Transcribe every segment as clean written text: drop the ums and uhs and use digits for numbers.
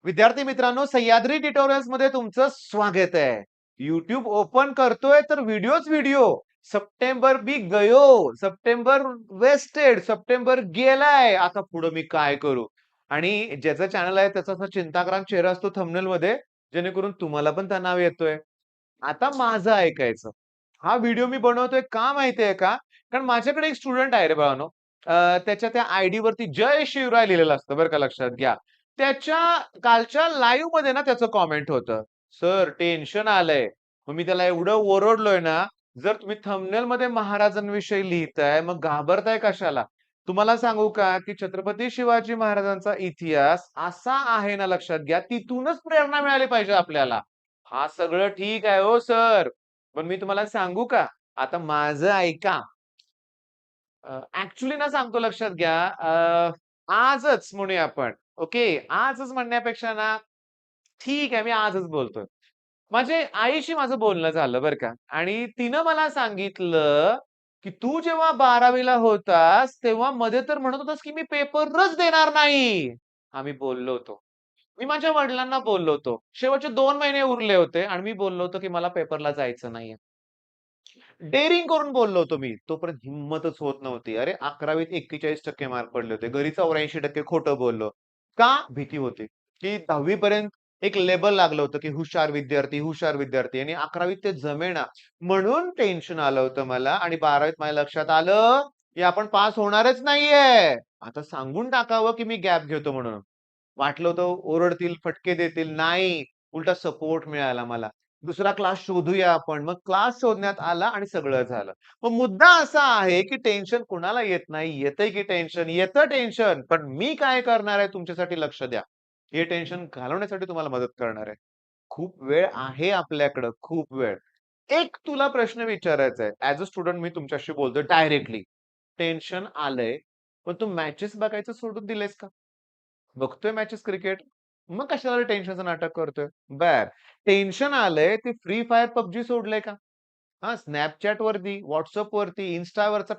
विद्यार्थी मित्रांनो, सह्याद्री ट्युटोरियल्स मध्ये तुमचं स्वागत आहे. YouTube ओपन करतोय तर व्हिडिओच व्हिडिओ. सप्टेंबर बी गयो, सप्टेंबर वेस्टेड, सप्टेंबर गेलाय. आता पुढे मी काय करू? आणि ज्याचं चॅनल आहे त्याचा असा चिंताक्रांत चेहरा असतो थंबनेल मध्ये, जेणेकरून तुम्हाला पण तणाव येतोय. आता माझं ऐकायचं. हा व्हिडिओ मी बनवतोय का माहितीये का? कारण माझ्याकडे एक स्टुडंट आहे रे बाळांनो. त्याच्या त्या आयडी वरती जय शिवराय लिहिलेलं असतं बरं का, लक्षात घ्या. त्याच्या कालच्या लाईव्ह मध्ये ना त्याचं कॉमेंट होतं, "सर टेन्शन आलंय." मग मी त्याला एवढं ओरडलोय ना, "जर तुम्ही थंबनेल मध्ये महाराजांविषयी लिहिताय, मग घाबरताय कशाला?" तुम्हाला सांगू का, की छत्रपती शिवाजी महाराजांचा इतिहास असा आहे ना, लक्षात घ्या, तिथूनच प्रेरणा मिळाली पाहिजे आपल्याला. हा सगळं ठीक आहे हो सर. पण मी तुम्हाला सांगू का? आता माझं ऐका. ॲक्चुअली ना सांगतो, लक्षात घ्या. आजच म्हणूया आपण. ओके. आजच म्हणण्यापेक्षा ना, ठीक आहे मी आजच बोलतोय. माझे आईशी माझं बोलणं झालं बरं का, आणि तिनं मला सांगितलं, की "तू जेव्हा 12वी होतास, तेव्हा मध्ये तर म्हणत होतास, की मी पेपरच देणार नाही." आम्ही बोललो होतो. मी माझ्या वडिलांना बोललो होतो. शेवटचे 2 महिने उरले होते आणि मी बोललो होतो, की मला पेपरला जायचं नाहीये. डेअरिंग करून बोललो होतो मी. तोपर्यंत हिम्मतच होत नव्हती. अरे 11वीत 41% मार्क पडले होते. घरी 84% खोटं बोललो. का? भीती होती, की 10वी पर्यंत एक लेबल लागलं होतं, की हुशार विद्यार्थी, हुशार विद्यार्थी, आणि 11वीत ते जमेना. म्हणून टेन्शन आलं होतं मला, आणि 12वीत माझ्या लक्षात आलं, की आपण पास होणारच नाहीये. आता सांगून टाकावं, की मी गॅप घेतो म्हणून. वाटलं होतं ओरडतील, फटके देतील. नाही, उलटा सपोर्ट मिळाला मला. दुसरा क्लास शोधूया आपण. मग क्लास शोधण्यात आला आणि सगळं झालं. मग मुद्दा असा आहे, की टेन्शन कुणाला येत नाही? येतंय की टेन्शन? येतं टेन्शन. पण मी काय करणार आहे तुमच्यासाठी, लक्ष द्या. हे टेन्शन घालवण्यासाठी तुम्हाला मदत करणार आहे. खूप वेळ आहे आपल्याकडं, खूप वेळ. एक तुला प्रश्न विचारायचा आहे. ॲज अ स्टुडंट मी तुमच्याशी बोलतोय डायरेक्टली. टेन्शन आलंय, पण तू मॅचेस बघायचं सोडून दिलेस का? बघतोय मॅचेस क्रिकेट. मग कशाला टेन्शनचं नाटक करतोय? बर. टेन्शन आलंय ते फ्री फायर पबजी सोडलंय का? हा, Snapchat वरती, WhatsApp वरती, Instaवरचा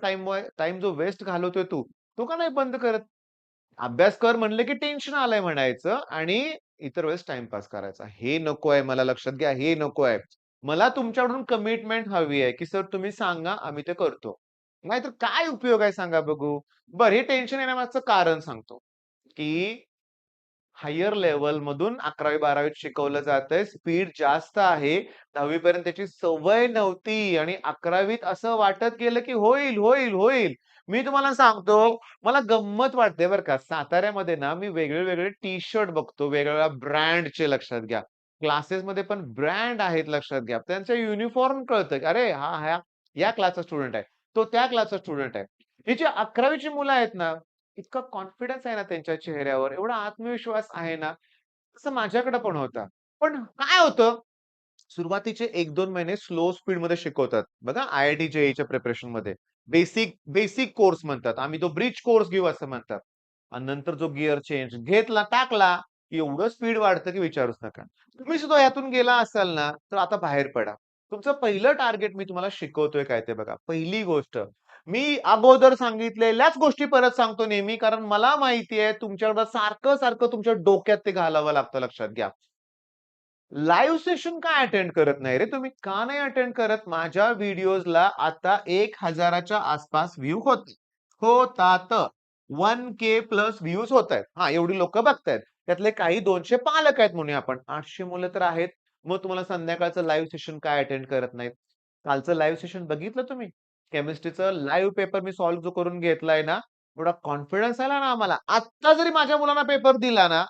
टाइम जो वेस्ट घालवतोय तू, तो का नाही बंद करत? अभ्यास कर म्हणलं की टेन्शन आलंय म्हणायचं, आणि इतर वेळेस टाईमपास करायचा. हे नको आहे मला, लक्षात घ्या, हे नको आहे. मला तुमच्याकडून कमिटमेंट हवी आहे, की सर तुम्ही सांगा आम्ही ते करतो. नाहीतर काय उपयोग आहे सांगा बघू? बरं, हे टेन्शन येण्यामागचं कारण सांगतो, की हायर लेव्हल मधून 11वी-12वीत शिकवलं जातंय. स्पीड जास्त आहे. 10वी पर्यंत त्याची सवय नव्हती, आणि 11वीत असं वाटत गेलं, की होईल, होईल, होईल. मी तुम्हाला सांगतो, मला गंमत वाटते बरं का. साताऱ्यामध्ये ना मी वेगळे-वेगळे टी-शर्ट बघतो, वेगवेगळ्या ब्रँडचे, लक्षात घ्या. क्लासेसमध्ये पण ब्रँड आहेत, लक्षात घ्या. त्यांचं युनिफॉर्म कळतं, की अरे हा या क्लासचा स्टुडंट आहे. तो त्या क्लासचा स्टुडंट आहे. ही जी 11वीची मुलं आहेत ना, इतका कॉन्फिडन्स आहे ना त्यांच्या चेहऱ्यावर, एवढा आत्मविश्वास आहे ना, तसं माझ्याकडे पण होता. पण काय होतं, सुरुवातीचे 1-2 महिने स्लो स्पीडमध्ये शिकवतात. बघा IIT JEEच्या प्रिपरेशनमध्ये. बेसिक बेसिक कोर्स म्हणतात. आम्ही तो ब्रिज कोर्स घेऊ असं म्हणतात. आणि नंतर जो गिअर चेंज घेतला, टाकला, की एवढं स्पीड वाढतं की विचारूच नका. तुम्ही सुद्धा यातून गेला असाल ना, तर आता बाहेर पडा. तुमचं पहिलं टार्गेट मी तुम्हाला शिकवतोय काय ते बघा. पहिली गोष्ट, मी अगोदर सांगितलेल्याच गोष्टी परत सांगतो नेहमी, कारण मला माहिती आहे तुमच्याकडं सारखं-सारखं तुमच्या डोक्यात ते घालावं लागतं, लक्षात घ्या. लाईव्ह सेशन का अटेंड करत नाही रे तुम्ही? का नाही अटेंड करत? माझ्या व्हिडिओजला आता 1,000च्या आसपास व्ह्यू होतात. 1K प्लस व्ह्यूज होतायत. हां, एवढी लोकं बघतायत. त्यातले काही 200 पालक आहेत म्हणूया आपण. 800 मुलं तर आहेत. मग तुम्हाला संध्याकाळचं लाईव्ह सेशन काय अटेंड करत नाहीत? कालचं लाईव्ह सेशन बघितलं तुम्ही? केमिस्ट्रीचं लाईव्ह पेपर मी सॉल्व्ह जो करून घेतलाय ना, एवढा कॉन्फिडन्स आला ना आम्हाला. आत्ता जरी माझ्या मुलांना पेपर दिला ना,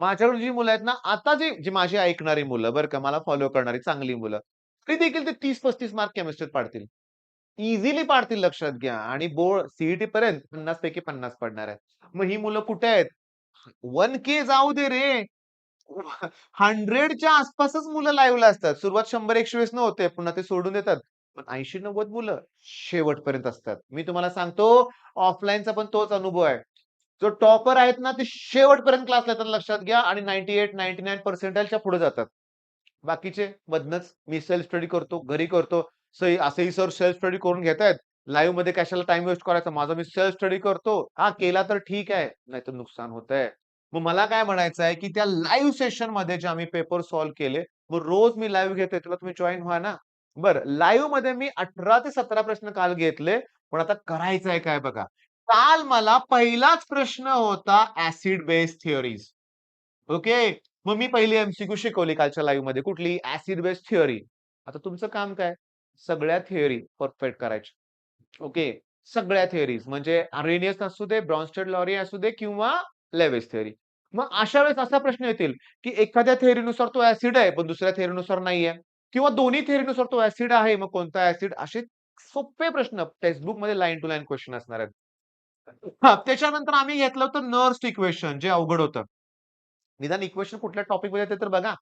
माझ्याकडे जी मुलं आहेत ना, आता जी जी माझी ऐकणारी मुलं बरं का, मला फॉलो करणारी चांगली मुलं, तरी देखील ते 30-35 मार्क केमिस्ट्रीत पाडतील. इझिली पाडतील, लक्षात घ्या. आणि बोर्ड सीईटी पर्यंत 50 पैकी 50 पडणार आहेत. मग ही मुलं कुठे आहेत? 1K जाऊ दे रे. 100च्या आसपासच मुलं लाईव्हला असतात. सुरुवात 100-120 न होते. पुन्हा ते सोडून देतात. पण 80-90 मुलं शेवटपर्यंत असतात. मी तुम्हाला सांगतो, ऑफलाईनचा पण तोच अनुभव आहे. जो टॉपर आहेत ना, ते शेवटपर्यंत क्लासला येतात, लक्षात घ्या, आणि 98-99 पर्सेंटाइलच्या पुढे जातात. बाकीचे मधनंच मी सेल्फ स्टडी करतो, घरी करतो. असंही सर सेल्फ स्टडी करून घेतायत. लाईव्हमध्ये कशाला टाईम वेस्ट करायचा? माझा मी सेल्फ स्टडी करतो. हां, केला तर ठीक आहे, नाहीतर नुकसान होतंय. मग मला काय म्हणायचं आहे, की त्या लाईव्ह सेशनमध्ये जे आम्ही पेपर सॉल्व्ह केले, मग रोज मी लाईव्ह घेतोय, तुला तुम्ही जॉइन व्हा ना. बरं, लाईव्हमध्ये मी 18 ते 17 प्रश्न काल घेतले, पण आता करायचंय काय बघा. काल मला पहिलाच प्रश्न होता ॲसिड बेस थिअरीज. ओके. मग मी पहिली एम-सी-क्यू शिकवली कालच्या लाईव्हमध्ये. कुठली? Acid base theory. आता तुमचं काम काय? सगळ्या थिअरी परफेक्ट करायच्या. ओके. सगळ्या थिअरीज म्हणजे अरेनियस असू दे, ब्रॉन्स्टेड-लॉरी असू दे किंवा लेविस थिअरी. मग अशा वेळेस असा प्रश्न येतील, की एखाद्या थिअरीनुसार तो ॲसिड आहे, पण दुसऱ्या थिअरीनुसार नाहीये किंवा दोन्ही थिअरीनुसार तो ॲसिड आहे, मग कोणता ॲसिड? असे सोपे प्रश्न टेक्स्टबुकमध्ये लाईन टू लाईन क्वेशन असणार आहेत. हां, त्याच्यानंतर आम्ही घेतलं होतं नर्स्ड इक्वेशन जे अवघड होतं. निदान इक्वेशन कुठल्या टॉपिकमध्ये येते तर बघा.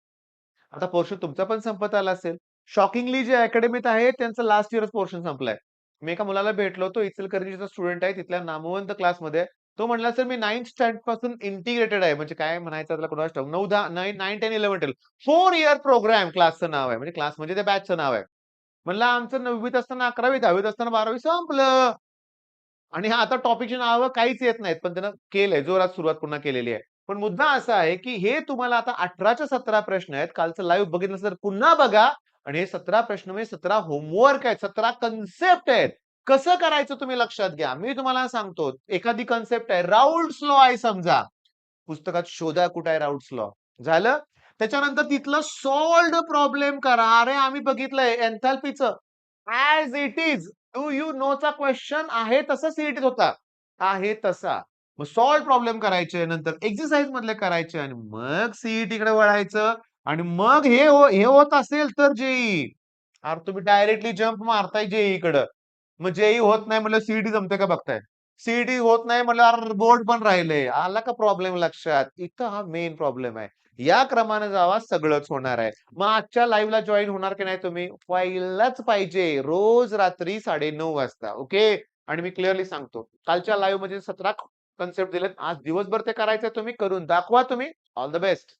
आता पोर्शन तुमचा पण संपत आला असेल. शॉकिंगली जे अकॅडमीत आहे त्यांचं लास्ट इयरच पोर्शन संपलाय. मी एका मुलाला भेटलो होतो, इचलकरंजीचा स्टुडंट आहे, तिथल्या नामवंत क्लासमध्ये. तो म्हणला, "सर मी 9th स्टँडर्ड पासून इंटिग्रेटेड आहे." म्हणजे काय म्हणायचं त्याला कुणास ठाऊक. 9, 10, 9, 9, 10, 11, 12 4 इयर प्रोग्राम क्लासचं नाव आहे. म्हणजे क्लास म्हणजे त्या बॅचचं नाव आहे. म्हणलं, "आमचं 9वीत असताना 11वी, 10वीत असताना 12वी संपलं." आणि हा आता टॉपिकची नावं काहीच येत नाहीत, पण त्यानं केलंय, जोरात सुरुवात पुन्हा केलेली आहे. पण मुद्दा असा आहे, की हे तुम्हाला आता 18च्या 17 प्रश्न आहेत. कालचं लाईव्ह बघितलं तर पुन्हा बघा आणि हे 17 प्रश्न म्हणजे 17 होमवर्क आहेत, 17 कन्सेप्ट आहेत. कसं करायचं तुम्ही लक्षात घ्या. मी तुम्हाला सांगतो, एखादी कन्सेप्ट आहे, राउल्ट्स लॉ आहे समजा. पुस्तकात शोधा कुठे आहे राउल्ट्स लॉ. झालं? त्याच्यानंतर तिथलं सॉल्व्हड प्रॉब्लेम करा. अरे, आम्ही बघितलंय एन्थाल्पीचं. As it is. Do you नोचा क्वेश्चन आहे तसा सीईटीत होता. आहे तसा. मग सॉल्व्ह प्रॉब्लेम करायचे, नंतर एक्सरसाइज मधले करायचे आणि मग सीईटीकडे वळायचं आणि मग हे होत असेल तर जेईई. अरे तुम्ही डायरेक्टली जंप मारताय जेईईकडं. मग जेईई होत नाही म्हणलं सीईटी जमते का बघताय. सीईटी होत नाही म्हणलं अरे बोर्ड पण राहिले. आला का प्रॉब्लेम लक्षात? इथं हा मेन प्रॉब्लेम आहे. या क्रमाने जावा सगळंच होणार आहे. मग आजच्या लाईव्हला जॉइन होणार की नाही तुम्ही? व्हायलाच पाहिजे. रोज रात्री 9:30 वाजता. ओके. आणि मी क्लिअरली सांगतो. कालच्या लाईव्हमध्ये 17 कन्सेप्ट दिलेत. आज दिवसभर ते करायचंय तुम्ही करून दाखवा तुम्ही. All the best.